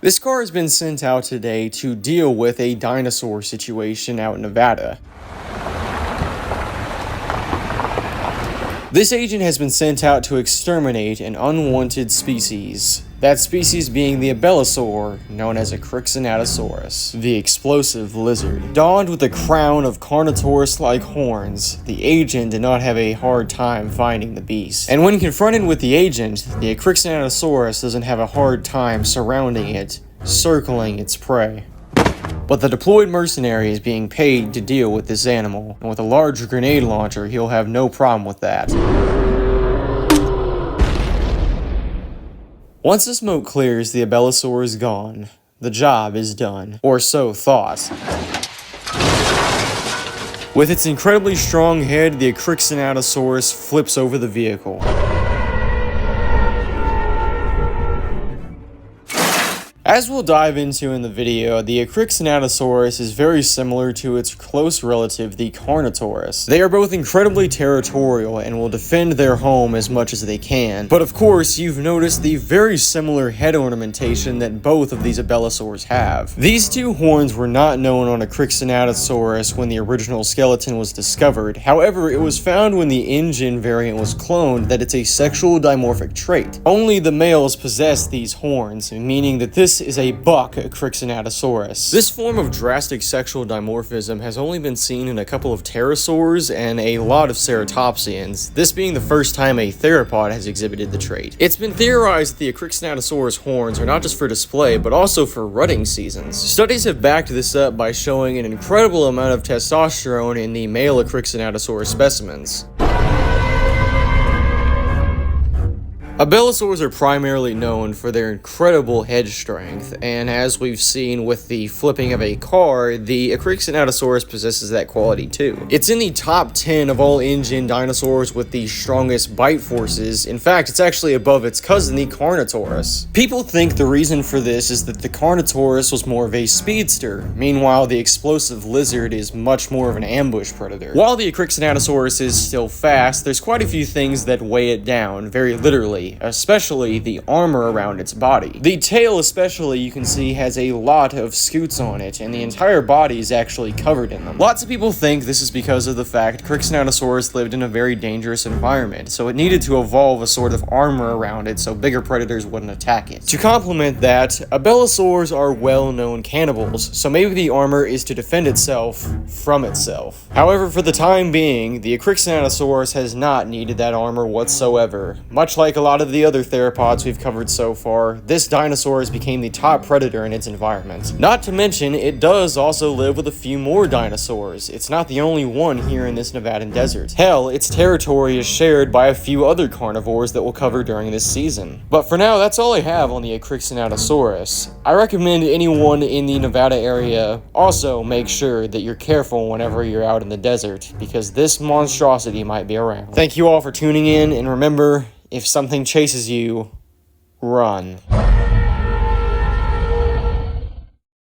This car has been sent out today to deal with a dinosaur situation out in Nevada. This agent has been sent out to exterminate an unwanted species. That species being the Dinosaur, known as Ekrixinatosaurus, the explosive lizard. Donned with a crown of Carnotaurus-like horns, the agent did not have a hard time finding the beast. And when confronted with the agent, the Ekrixinatosaurus doesn't have a hard time surrounding it, circling its prey. But the deployed mercenary is being paid to deal with this animal, and with a large grenade launcher, he'll have no problem with that. Once the smoke clears, the Dinosaur is gone. The job is done, or so thought. With its incredibly strong head, the Ekrixinatosaurus flips over the vehicle. As we'll dive into in the video, the Ekrixinatosaurus is very similar to its close relative, the Carnotaurus. They are both incredibly territorial and will defend their home as much as they can. But of course, you've noticed the very similar head ornamentation that both of these Dinosaurs have. These two horns were not known on Ekrixinatosaurus when the original skeleton was discovered. However, it was found when the Ingen variant was cloned that it's a sexual dimorphic trait. Only the males possess these horns, meaning that this is a buck Ekrixinatosaurus. This form of drastic sexual dimorphism has only been seen in a couple of pterosaurs and a lot of ceratopsians, this being the first time a theropod has exhibited the trait. It's been theorized that the Ekrixinatosaurus horns are not just for display, but also for rutting seasons. Studies have backed this up by showing an incredible amount of testosterone in the male Ekrixinatosaurus specimens. Dinosaurs are primarily known for their incredible head strength, and as we've seen with the flipping of a car, the Ekrixinatosaurus possesses that quality too. It's in the top 10 of all Ingen dinosaurs with the strongest bite forces. In fact, it's actually above its cousin, the Carnotaurus. People think the reason for this is that the Carnotaurus was more of a speedster, meanwhile the explosive lizard is much more of an ambush predator. While the Ekrixinatosaurus is still fast, there's quite a few things that weigh it down, very literally. Especially the armor around its body. The tail especially, you can see, has a lot of scutes on it, and the entire body is actually covered in them. Lots of people think this is because of the fact Ekrixinatosaurus lived in a very dangerous environment, so it needed to evolve a sort of armor around it so bigger predators wouldn't attack it. To complement that, Dinosaurs are well-known cannibals, so maybe the armor is to defend itself from itself. However, for the time being, the Ekrixinatosaurus has not needed that armor whatsoever. Much like a lot of the other theropods we've covered so far, this dinosaur has become the top predator in its environment. Not to mention, it does also live with a few more dinosaurs. It's not the only one here in this Nevadan desert. Hell, its territory is shared by a few other carnivores that we'll cover during this season. But for now, that's all I have on the Ekrixinatosaurus. I recommend anyone in the Nevada area also make sure that you're careful whenever you're out in the desert, because this monstrosity might be around. Thank you all for tuning in, and remember, if something chases you, run.